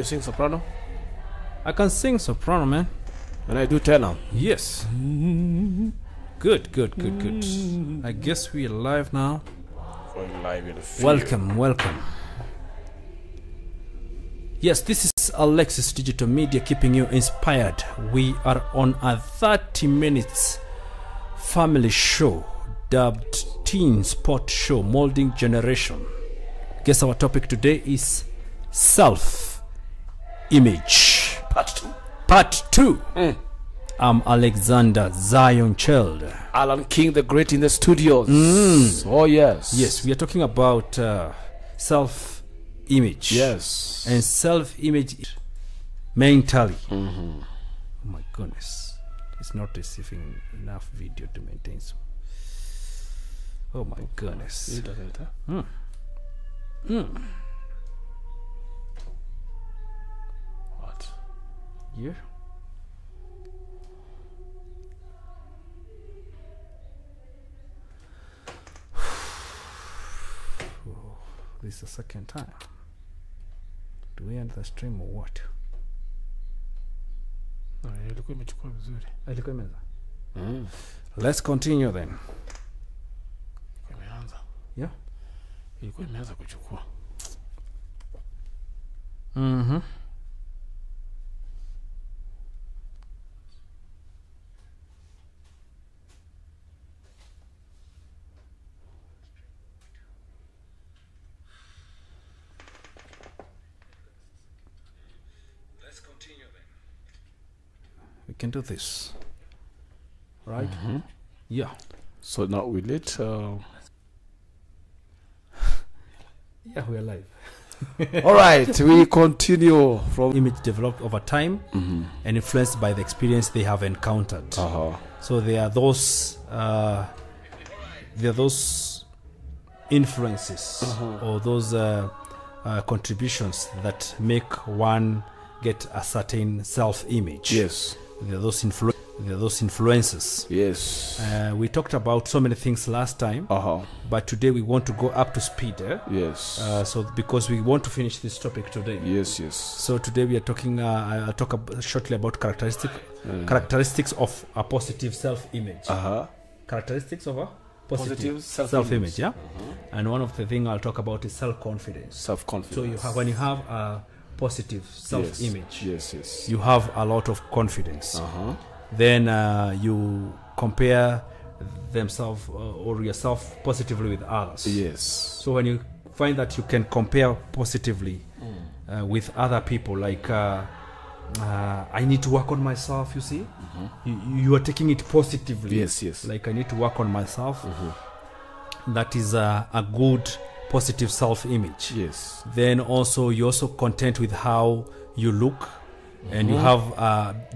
sing soprano? I can sing soprano, man. And I do tenor. Yes. Good. I guess we are live now. Going live in the field. Welcome. Yes, this is Alexis Digital Media, keeping you inspired. We are on a 30 minutes family show dubbed Teen Sport Show, Molding Generation. Guess our topic today is self-image. Part 2. I'm Alexander Zion Child. Allan King the Great in the studios. Oh, yes. Yes, we are talking about self-image. Yes. And self-image mentally. Oh my goodness. It's not receiving enough video to maintain so. Oh my goodness. What? Yeah. This is the second time. Do we end the stream or what? Let's continue then. Yeah. Let's continue then. We can do this. Right? Yeah. So now we let Yeah, we are live. all right, we continue from Image developed over time and influenced by the experience they have encountered. So there are those influences or those contributions that make one get a certain self-image. Yes. There are those influences. Yes. We talked about so many things last time, but today we want to go up to speed. Yes. So because we want to finish this topic today. Yes. So today we are talking. I'll talk shortly about characteristics of a positive self-image. Characteristics of a positive self-image. Yeah. And one of the things I'll talk about is self-confidence. Self-confidence. So when you have a positive self-image, yes, you have a lot of confidence. Then you compare themselves or yourself positively with others. Yes. So when you find that you can compare positively with other people, like I need to work on myself, you see, you are taking it positively. Yes. Like I need to work on myself. That is a good positive self-image. Yes. Then also you're also content with how you look. And you have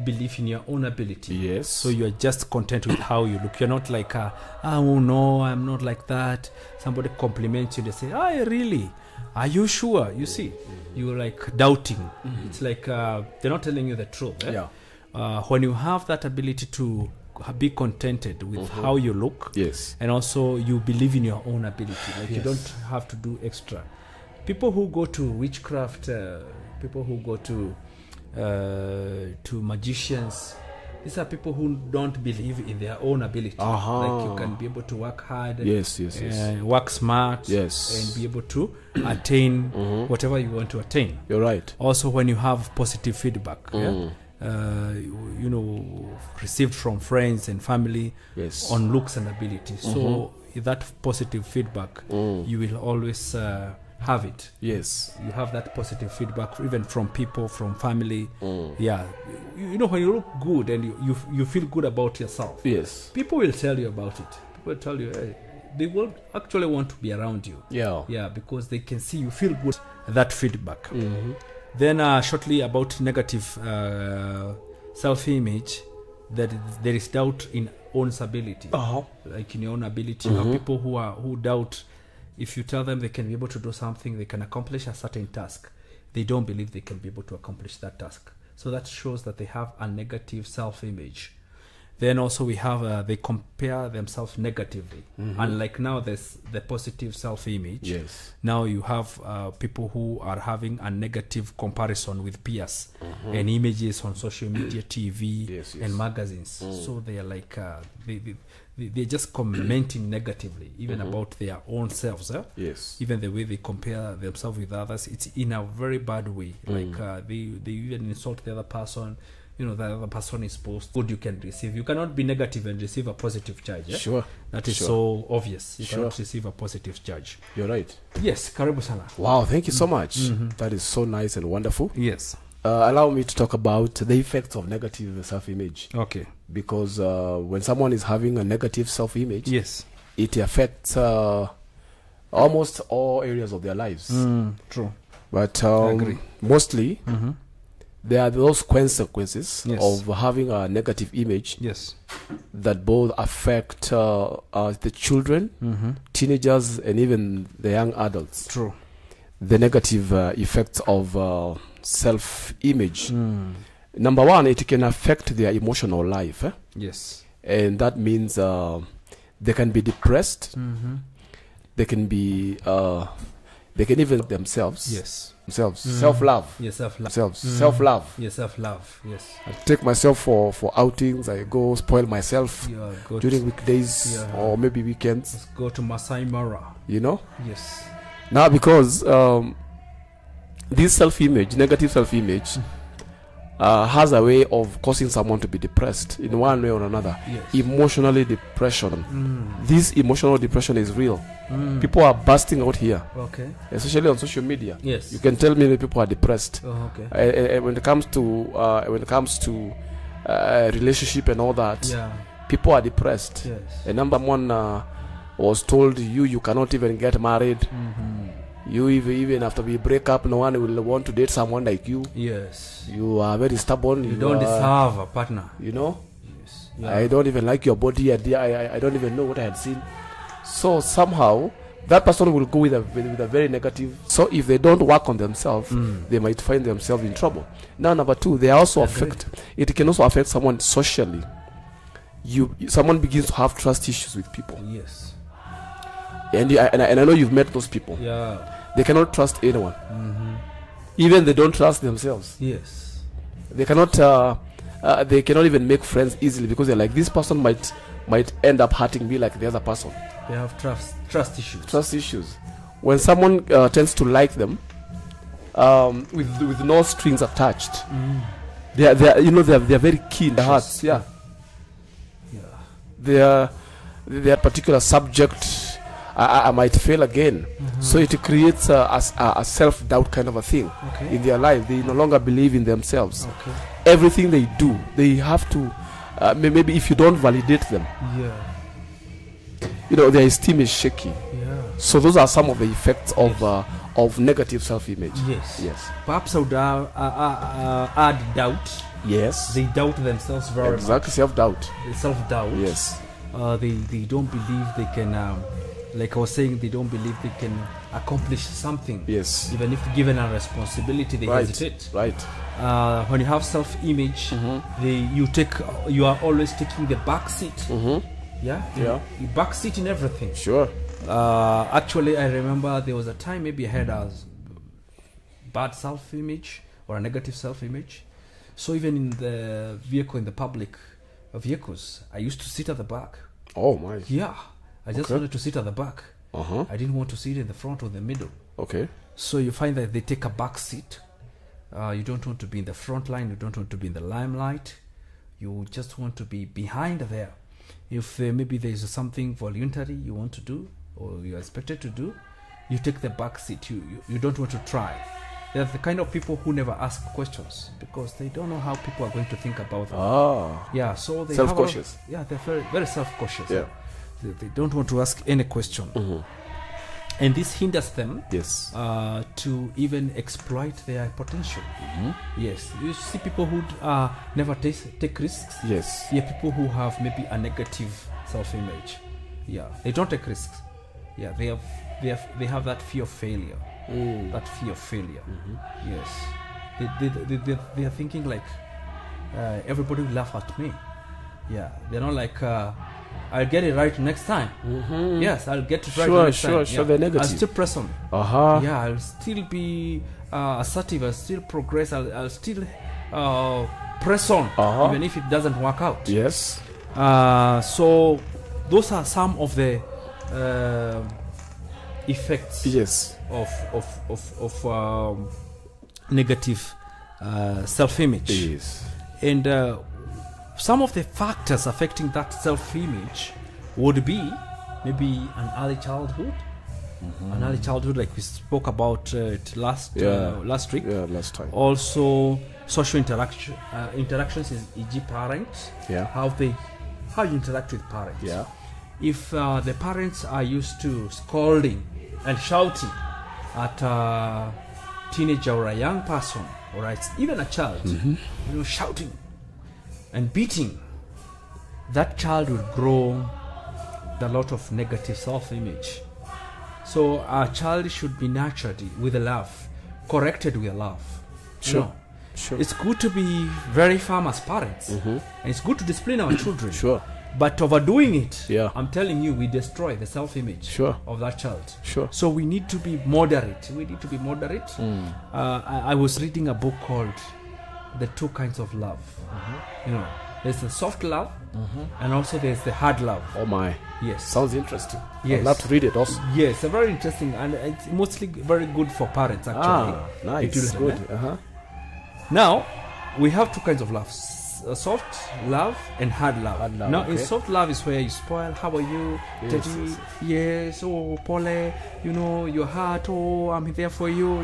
belief in your own ability. Yes. So you're just content with how you look. You're not like, oh no, I'm not like that. Somebody compliments you, they say, really? Are you sure? You see, you're like doubting. It's like they're not telling you the truth. Yeah. When you have that ability to be contented with how you look, yes, and also you believe in your own ability, like you don't have to do extra. People who go to witchcraft, people who go to magicians, these are people who don't believe in their own ability. Like you can be able to work hard, work smart, and be able to attain whatever you want to attain. You're right. Also, when you have positive feedback, received from friends and family on looks and ability. So that positive feedback, you will always have it. Yes. You have that positive feedback even from people, from family. Yeah. You know, when you look good and you feel good about yourself, yes, people will tell you about it. People will tell you, hey, they will actually want to be around you. Yeah, because they can see you feel good. That feedback. Then shortly about negative self-image, that there is doubt in one's ability. Like in your own ability. You have people who doubt. If you tell them they can be able to do something, they can accomplish a certain task, they don't believe they can be able to accomplish that task. So that shows that they have a negative self-image. Then also we have they compare themselves negatively. Unlike now, there's the positive self-image. Yes. Now you have people who are having a negative comparison with peers and images on social media, TV, Yes, yes. and magazines. So they are like they're just commenting negatively, even about their own selves. Yes. Even the way they compare themselves with others, it's in a very bad way. Like they even insult the other person. You know, the other person is supposed good you can receive. You cannot be negative and receive a positive charge. Eh? Sure. That is Sure. so obvious. You Sure. cannot receive a positive charge. You're right. Yes, karibu sana. Wow, thank you so much. That is so nice and wonderful. Yes. Allow me to talk about the effects of negative self-image. Okay. Because when someone is having a negative self-image, Yes. it affects almost all areas of their lives. True. But agree. mostly, there are those consequences Yes. of having a negative image Yes. that both affect the children, teenagers, and even the young adults. True. The negative effects of self-image. Number one, it can affect their emotional life. Yes. And that means they can be depressed. They can be, they can even themselves. Yes. Themselves. Self-love. Yes, self-love. Themselves. Self-love. Yes, self-love. Yes. I take myself for outings. I go spoil myself Yeah, go during to, weekdays Yeah. or maybe weekends. let's go to Masai Mara. You know. Yes. Now, because this self-image, negative self-image, has a way of causing someone to be depressed in one way or another. Yes. Emotionally depression. This emotional depression is real. People are bursting out here, Okay. especially on social media. Yes. You can tell me that people are depressed. Oh, okay. When it comes to relationship and all that, Yeah. people are depressed. Yes. And number one was told you cannot even get married. You even after we break up, no one will want to date someone like you. Yes. You are very stubborn. You don't deserve a partner. You know. Yes. I don't even like your body. I don't even know what I had seen. So somehow that person will go with a very negative. So if they don't work on themselves, they might find themselves in trouble. Now, number two, they also affect. It can also affect someone socially. Someone begins to have trust issues with people, Yes. and I know you've met those people. Yeah. They cannot trust anyone. Even they don't trust themselves. Yes. They cannot. They cannot even make friends easily because they're like, this person might end up hurting me like the other person. They have trust issues. Trust issues. When someone tends to like them, with no strings attached, they are very keen in their hearts. Yeah. Yeah. Their particular subject, I might fail again. So it creates a self-doubt kind of a thing Okay. in their life. They no longer believe in themselves. Okay. Everything they do, they have to. Maybe if you don't validate them, Yeah. their esteem is shaky. Yeah. So those are some of the effects of negative self-image. Yes. Yes. Perhaps I would add doubt. Yes. They doubt themselves very Exactly. Self-doubt. much. Self-doubt. Yes. They don't believe they can, like I was saying, they don't believe they can accomplish something. Yes. Even if given a responsibility, they Right. hesitate. Right. When you have self-image, you are always taking the back seat. Yeah. Yeah. You back seat in everything. Sure. Actually, I remember there was a time maybe I had a bad self-image or a negative self-image. So even in the vehicle, in the public vehicles, I used to sit at the back. Oh my. Yeah, I just Okay. wanted to sit at the back. I didn't want to sit in the front or the middle. Okay. So you find that they take a back seat. You don't want to be in the front line. You don't want to be in the limelight. You just want to be behind there. If maybe there is something voluntary you want to do or you're expected to do, you take the back seat. You don't want to try. They're the kind of people who never ask questions because they don't know how people are going to think about them. Yeah, so they Self-cautious. they're very, very self-cautious. Yeah. They don't want to ask any question. And this hinders them Yes. to even exploit their potential. Yes, you see people who never take risks. Yes. Yeah, people who have maybe a negative self-image. Yeah, they don't take risks. Yeah, they have that fear of failure. That fear of failure. Yes, they are thinking like everybody will laugh at me. Yeah, they're not like I'll get it right next time. Yes, I'll get it right next time. Sure, they're negative. I'll still press on. Yeah, I'll still be assertive. I'll still progress. I'll still press on, even if it doesn't work out. Yes. So those are some of the effects. Yes. Of negative self-image. Yes. And some of the factors affecting that self-image would be maybe an early childhood. An early childhood, like we spoke about it last week. Yeah, last time. Also, social interactions is e.g. parents. Yeah. How you interact with parents. Yeah. If the parents are used to scolding and shouting at a teenager or a young person, or even a child, shouting and beating, that child will grow a lot of negative self-image. So a child should be nurtured with love, corrected with love. Sure. It's good to be very firm as parents, and it's good to discipline our children. Sure. But overdoing it, Yeah. I'm telling you, we destroy the self-image of that child. Sure. So we need to be moderate. I was reading a book called The Two Kinds of Love. There's the soft love, and also there's the hard love. Oh my. Yes. Sounds interesting. Yes. I'd love to read it also. Yes, very interesting, and it's mostly very good for parents, actually. Nice. Good. Now, we have two kinds of love. Soft love and hard love. Now, in soft love is where you spoil. How are you? Daddy? Yes. Oh, Pole. Your heart. Oh, I'm there for you.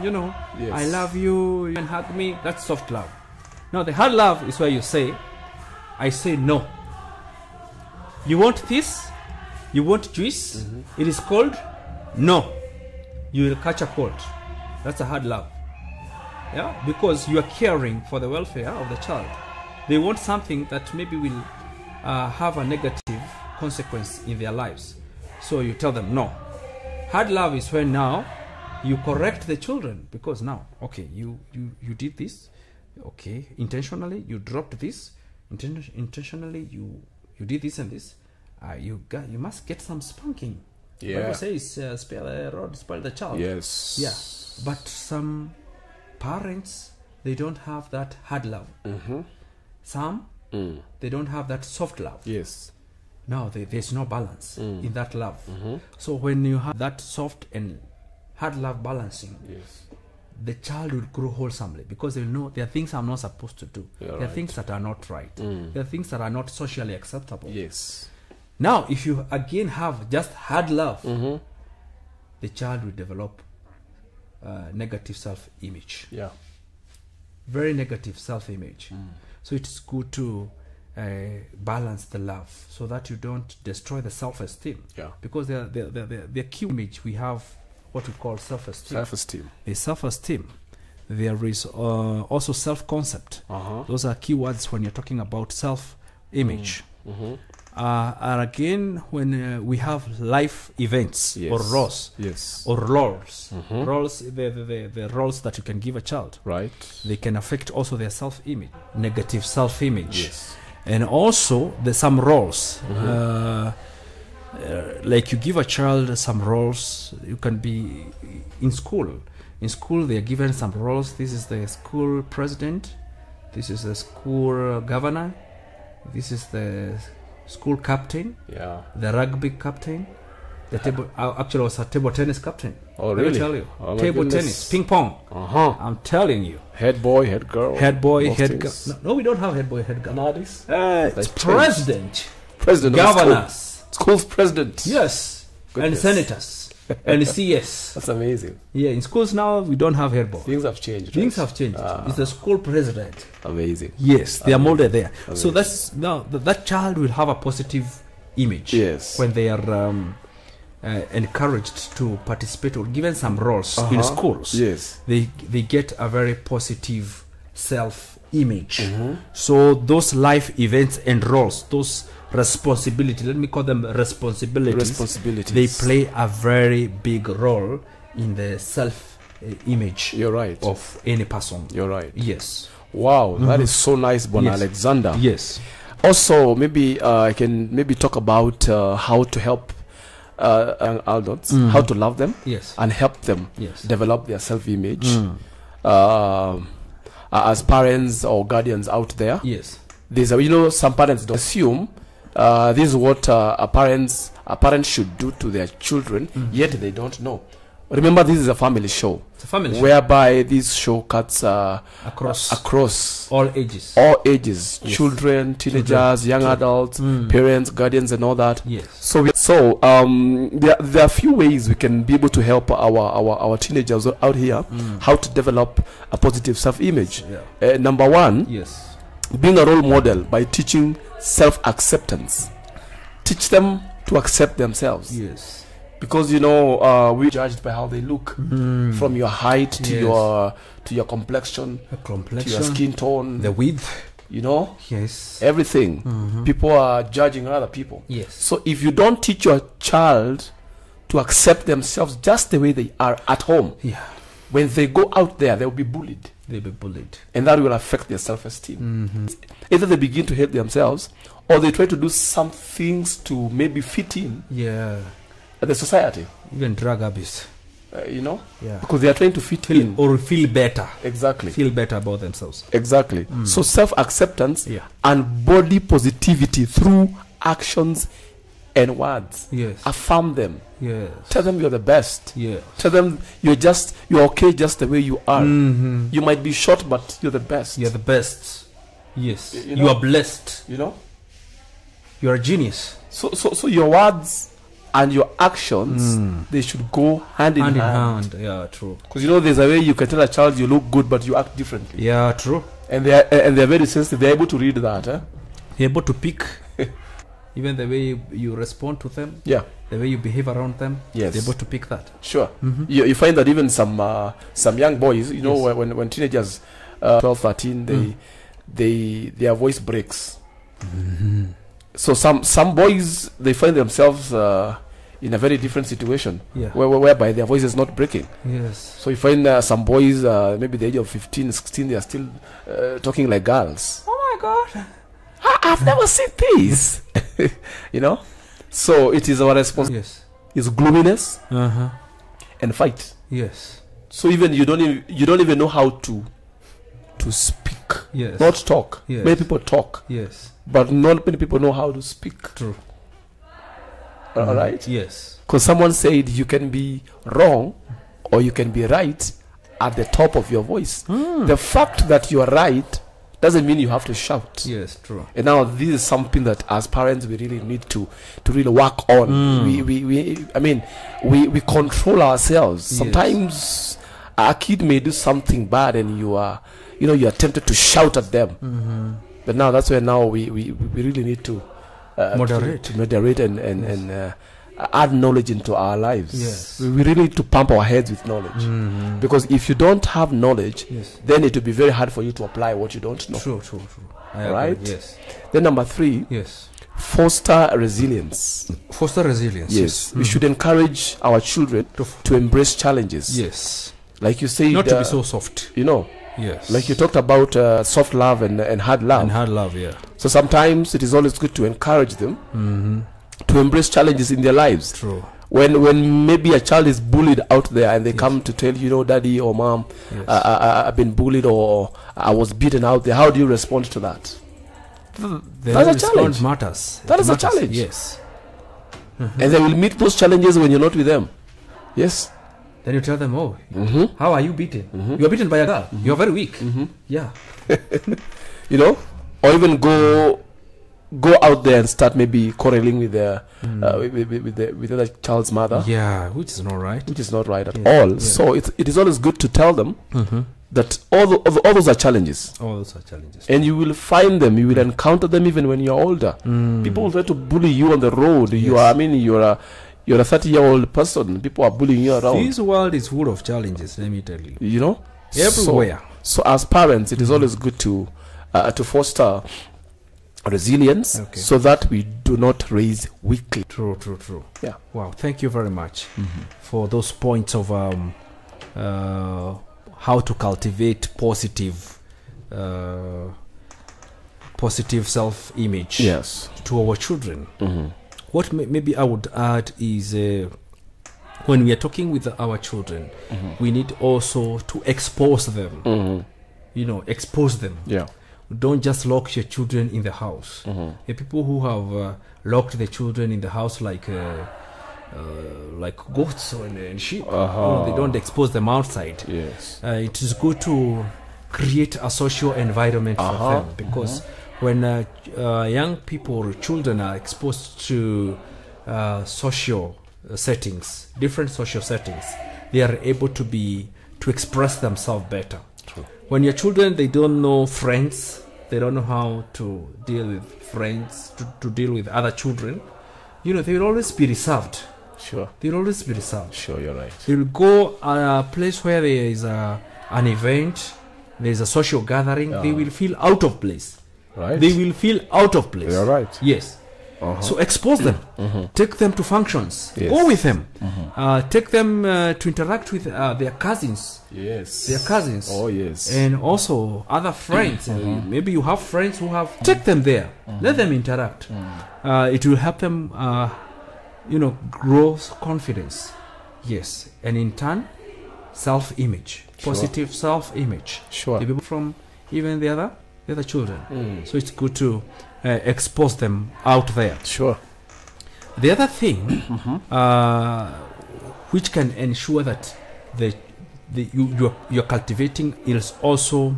Yes. I love you. You can hug me. That's soft love. Now, the hard love is where you say, I say no. You want this? You want juice? It is cold? No. You will catch a cold. That's a hard love. Yeah, because you are caring for the welfare of the child. They want something that maybe will have a negative consequence in their lives. So you tell them no. Hard love is when now you correct the children, because now, okay, you did this, okay, intentionally you dropped this, intentionally you did this and this. You must get some spanking. Yeah. Bible says, spare the rod, spoil the child. Yes. Yeah. But some parents, they don't have that hard love. Some, they don't have that soft love. Yes. No, there's no balance in that love. So when you have that soft and hard love balancing, the child will grow wholesomely, because they'll know there are things I'm not supposed to do. There are things that are not right. There are things that are not socially acceptable. Yes. Now, if you again have just hard love, the child will develop negative self-image. Yeah. Very negative self-image. So it's good to balance the love so that you don't destroy the self-esteem. Yeah. Because the key image, we have what we call self-esteem. Self-esteem. The self-esteem. There is also self-concept. Those are key words when you're talking about self-image. And again, when we have life events or roles, or roles, roles, the roles that you can give a child, right? They can affect also their self-image, negative self-image, and also there's some roles. Like you give a child some roles. You can be in school. In school, they are given some roles. This is the school president. This is the school governor. This is the school captain, the rugby captain, the table. Actually, I was a table tennis captain. Oh, really? Let me tell you, Table tennis, ping pong. I'm telling you. Head boy, head girl. Head boy, head girl. No, we don't have head boy, head girl. Nowadays, it's president, governors, school's president. Yes, goodness. And senators. And CS. That's amazing. Yeah, in schools now we don't have head boy. Things have changed. Things have changed. It's the school president. Amazing. Yes, they are molded there. Amazing. So that's now that child will have a positive image. Yes. When they are encouraged to participate or given some roles in schools. Yes. They get a very positive self-image. So those life events and roles, those responsibility, let me call them responsibilities. They play a very big role in the self-image. You're right. Of any person. You're right. Yes. Wow, that is so nice, Bon Alexander. Yes. Also, maybe I can maybe talk about how to help young adults, how to love them, Yes. and help them Yes. develop their self-image. As parents or guardians out there, Yes. there's a, some parents don't assume this is what a parent should do to their children, yet they don't know. Remember, this is a family show. It's a family show. Whereby this show cuts across all ages. Yes. Children, teenagers, young adults, parents, guardians, and all that. Yes. So there are a few ways we can be able to help our teenagers out here how to develop a positive self-image. Yeah. Number one, Yes. being a role model by teaching self-acceptance. Teach them to accept themselves. Yes. Because we're judged by how they look, from your height to your complexion, to your skin tone, the width, yes, everything. People are judging other people. Yes. So if you don't teach your child to accept themselves just the way they are at home, when they go out there, they'll be bullied. They'll be bullied, and that will affect their self-esteem. Either they begin to hate themselves, or they try to do some things to maybe fit in. The society, even drug abuse, because they are trying to fit in or feel better. Exactly. Feel better about themselves. Exactly. So self-acceptance and body positivity through actions and words. Yes. Affirm them. Yes. Tell them you're the best. Yes. Tell them you're okay just the way you are. You might be short, but you're the best. You're the best. Yes. You are blessed. You're a genius. So your words and your actions, they should go hand in hand. Yeah, true. Because there's a way you can tell a child you look good, but you act differently. Yeah, true. And they're very sensitive. They're able to read that. They're able to pick, even the way you respond to them. Yeah. The way you behave around them. Yes. They're able to pick that. Sure. You find that even some young boys, when teenagers, 12, 13, their voice breaks. So some boys, they find themselves in a very different situation, whereby their voice is not breaking. Yes. So you find some boys, maybe the age of 15, 16, they are still talking like girls. Oh my God! I've never seen this. So it is our responsibility. Yes. Is gloominess and fight. Yes. So even you don't even know how to speak. Yes. Not talk. Yes. Many people talk. Yes. But not many people know how to speak. True. All right? Yes. Because someone said you can be wrong or you can be right at the top of your voice. The fact that you are right doesn't mean you have to shout. Yes, true. And now this is something that as parents we really need to really work on. We control ourselves. Yes. Sometimes a kid may do something bad and you are tempted to shout at them. But now that's where we really need to moderate and add knowledge into our lives. Yes. We really need to pump our heads with knowledge. Because if you don't have knowledge, then it will be very hard for you to apply what you don't know. True. Right? Yes. Then number 3, foster resilience. Foster resilience. Yes. We should encourage our children to embrace challenges. Yes. Like you said, not to be so soft. Yes. Like you talked about soft love and hard love. And hard love, yeah. So sometimes it is always good to encourage them to embrace challenges in their lives. True. When maybe a child is bullied out there and they come to tell daddy or mom, I've been bullied or I was beaten out there, how do you respond to that? That's a challenge. Matters. That is a challenge. Yes. And they will meet those challenges when you're not with them. Yes. Then you tell them, how are you beaten? You are beaten by a girl. You are very weak. Yeah. Or even go out there and start maybe quarreling with the with the other child's mother. Yeah, which is not right. Which is not right at all. Yeah. So it is always good to tell them that all those are challenges. All those are challenges. And you will find them. You will encounter them even when you're older. People will try to bully you on the road. You're a 30-year-old person. People are bullying you around. This world is full of challenges, let me tell you. Everywhere. So as parents, it is always good to foster resilience so that we do not raise weakly. True. Yeah. Wow. Thank you very much for those points of how to cultivate positive positive self-image Yes. to our children. Mm-hmm. What maybe I would add is when we are talking with our children, we need also to expose them. You know, expose them. Yeah. Don't just lock your children in the house. The people who have locked the children in the house like goats and sheep, you know, they don't expose them outside. Yes. It is good to create a social environment for them, because when young people or children are exposed to social settings, different social settings, they are able to express themselves better. True. When your children, they don't know friends, they don't know how to deal with friends, to deal with other children, you know, they will always be reserved. Sure. They will always be reserved. Sure, you're right. They will go a place where there is an event, there is a social gathering, they will feel out of place. Right. They will feel out of place. You're right. Yes. So expose them. Take them to functions. Yes. Go with them. Take them to interact with their cousins. Yes. Their cousins. Oh, yes. And also other friends. Maybe you have friends who have... Take them there. Let them interact. It will help them, you know, grow confidence. Yes. And in turn, self-image. Sure. Positive self-image. Sure. The people from even the other children. So it's good to expose them out there. Sure. The other thing which can ensure that you're cultivating is also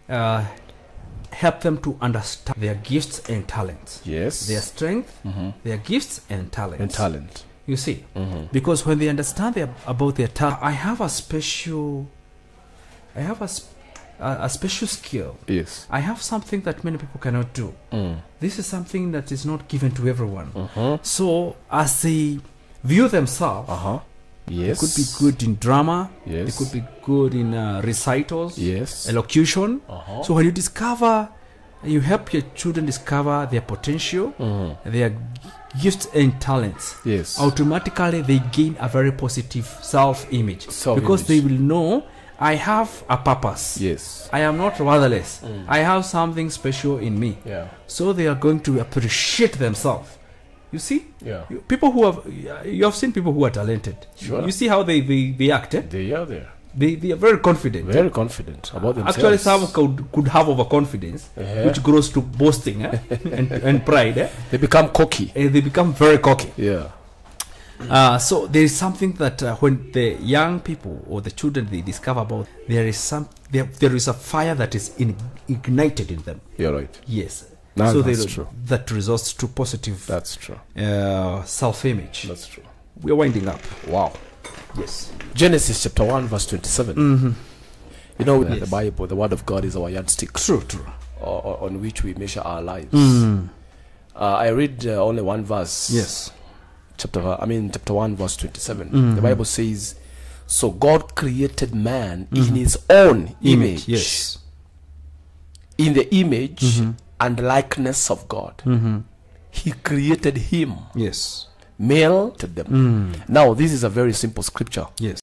help them to understand their gifts and talents. Yes. Their strength, their gifts and talents. And talent. You see, because when they understand about their talent, I have a special skill. Yes. I have something that many people cannot do. This is something that is not given to everyone. So as they view themselves, Yes. they could be good in drama. Yes. They could be good in recitals. Yes. Elocution. So when you help your children discover their potential, their gifts and talents, Yes. automatically they gain a very positive self-image. Because they will know, I have a purpose. Yes. I am not worthless. I have something special in me. Yeah. So they are going to appreciate themselves. You see? Yeah. You have seen people who are talented. Sure. You see how they act. They are there. They are very confident. Very confident about themselves. Actually, some could have overconfidence, which grows to boasting and pride. They become cocky. They become very cocky. Yeah. So there is something that when the young people or the children they discover about, there is a fire that is ignited in them. You're right. Yes. No, so that's true. That results to positive. That's true. Self-image. That's true. We're winding up. Wow. Yes. Genesis chapter 1 verse 27. You know, Yes. the Bible, the word of God is our yardstick. True. On which we measure our lives. I read only one verse. Yes. Chapter 1 verse 27. The Bible says, so God created man in his own image. Yes. In the image and likeness of God. He created him. Yes. Male to them. Now this is a very simple scripture. Yes.